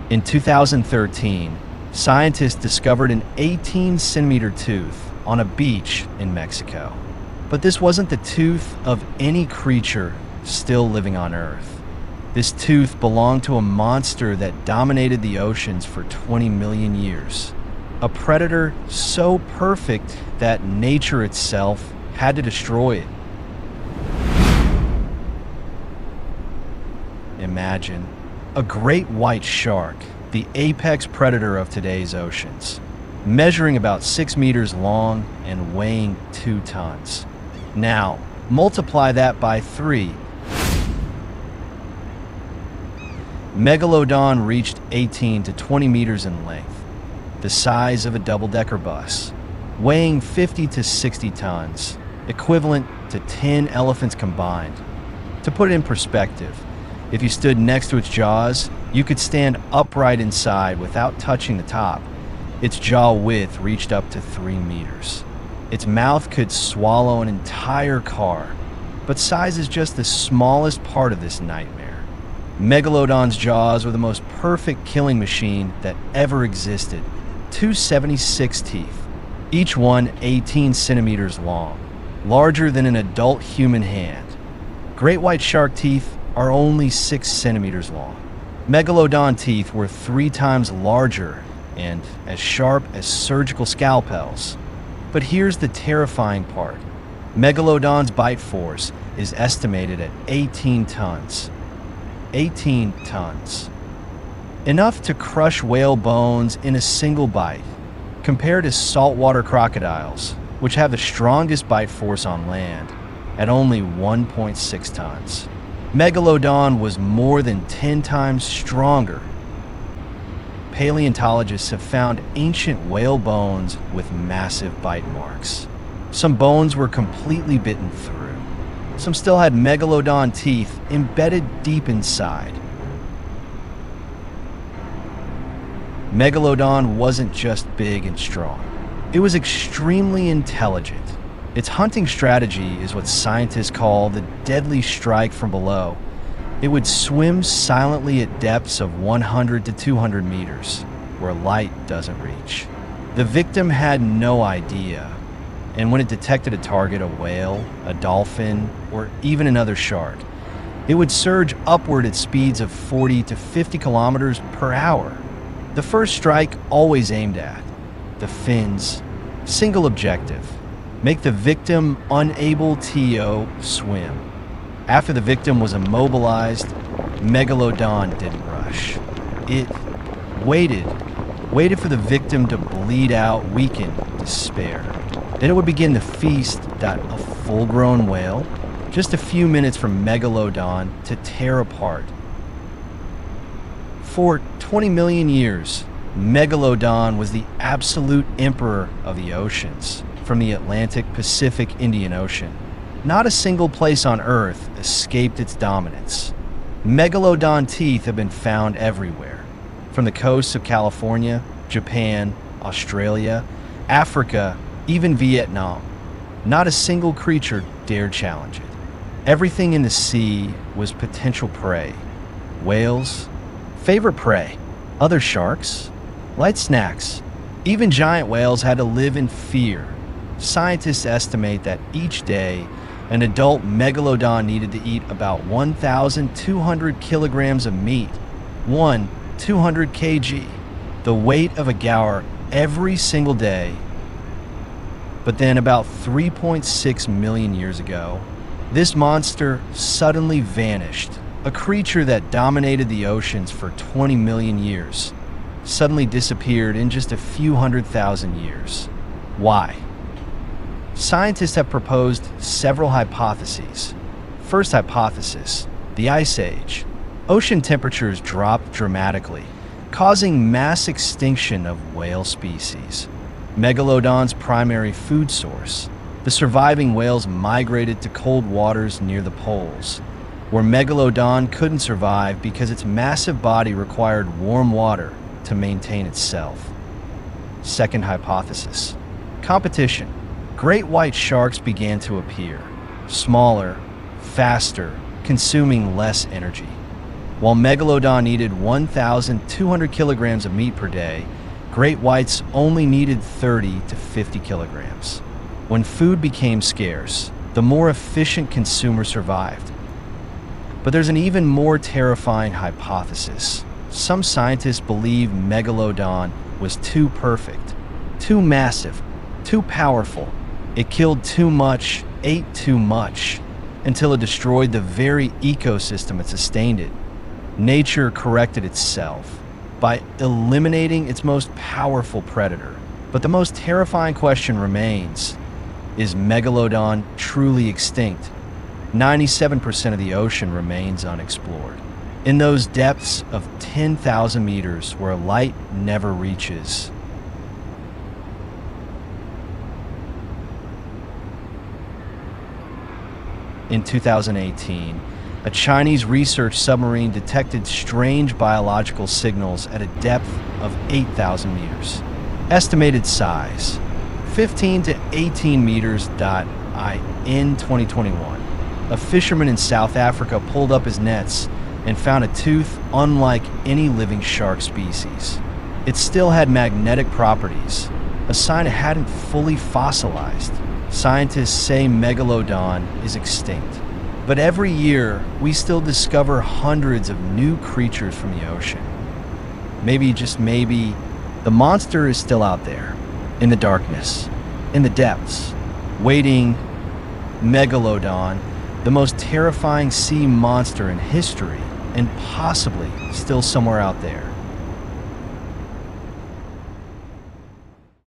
In 2013, scientists discovered an 18-centimeter tooth on a beach in Mexico. But this wasn't the tooth of any creature still living on Earth. This tooth belonged to a monster that dominated the oceans for 20 million years. A predator so perfect that nature itself had to destroy it. Imagine a great white shark, the apex predator of today's oceans, measuring about 6 meters long and weighing 2 tons. Now, multiply that by 3. Megalodon reached 18 to 20 meters in length, the size of a double-decker bus, weighing 50 to 60 tons, equivalent to 10 elephants combined. To put it in perspective, if you stood next to its jaws, you could stand upright inside without touching the top. Its jaw width reached up to 3 meters. Its mouth could swallow an entire car, but size is just the smallest part of this nightmare. Megalodon's jaws were the most perfect killing machine that ever existed. 276 teeth, each one 18 centimeters long, larger than an adult human hand. Great white shark teeth are only 6 centimeters long. Megalodon teeth were 3 times larger and as sharp as surgical scalpels. But here's the terrifying part. Megalodon's bite force is estimated at 18 tons. 18 tons. Enough to crush whale bones in a single bite, compared to saltwater crocodiles, which have the strongest bite force on land, at only 1.6 tons. Megalodon was more than 10 times stronger. Paleontologists have found ancient whale bones with massive bite marks. Some bones were completely bitten through. Some still had megalodon teeth embedded deep inside. Megalodon wasn't just big and strong. It was extremely intelligent. Its hunting strategy is what scientists call the deadly strike from below. It would swim silently at depths of 100 to 200 meters, where light doesn't reach. The victim had no idea, and when it detected a target, a whale, a dolphin, or even another shark, it would surge upward at speeds of 40 to 50 kilometers per hour. The first strike always aimed at the fins, single objective, make the victim unable to swim. After the victim was immobilized, Megalodon didn't rush. It waited for the victim to bleed out, weaken, despair. Then it would begin to feast that a full-grown whale, just a few minutes from Megalodon to tear apart. For 20 million years, Megalodon was the absolute emperor of the oceans, from the Atlantic, Pacific, Indian Ocean. Not a single place on Earth escaped its dominance. Megalodon teeth have been found everywhere, from the coasts of California, Japan, Australia, Africa, even Vietnam. Not a single creature dared challenge it. Everything in the sea was potential prey. Whales, favorite prey, other sharks, light snacks. Even giant whales had to live in fear. Scientists estimate that each day, an adult megalodon needed to eat about 1,200 kilograms of meat, 200 kg, the weight of a gaur every single day. But then about 3.6 million years ago, this monster suddenly vanished. A creature that dominated the oceans for 20 million years suddenly disappeared in just a few 100,000 years. Why? Scientists have proposed several hypotheses. First hypothesis, the Ice Age. Ocean temperatures dropped dramatically, causing mass extinction of whale species. Megalodon's primary food source. The surviving whales migrated to cold waters near the poles, where Megalodon couldn't survive because its massive body required warm water to maintain itself. Second hypothesis, competition. Great white sharks began to appear, smaller, faster, consuming less energy. While Megalodon needed 1,200 kilograms of meat per day, great whites only needed 30 to 50 kilograms. When food became scarce, the more efficient consumer survived. But there's an even more terrifying hypothesis. Some scientists believe Megalodon was too perfect, too massive, too powerful. It killed too much, ate too much, until it destroyed the very ecosystem that sustained it. Nature corrected itself by eliminating its most powerful predator. But the most terrifying question remains: is Megalodon truly extinct? 97% of the ocean remains unexplored. In those depths of 10,000 meters where light never reaches. In 2018, a Chinese research submarine detected strange biological signals at a depth of 8,000 meters. Estimated size: 15 to 18 meters. In 2021, a fisherman in South Africa pulled up his nets and found a tooth unlike any living shark species. It still had magnetic properties, a sign it hadn't fully fossilized. Scientists say Megalodon is extinct, but every year we still discover hundreds of new creatures from the ocean. Maybe, just maybe, the monster is still out there, in the darkness, in the depths, waiting. Megalodon, the most terrifying sea monster in history, and possibly still somewhere out there.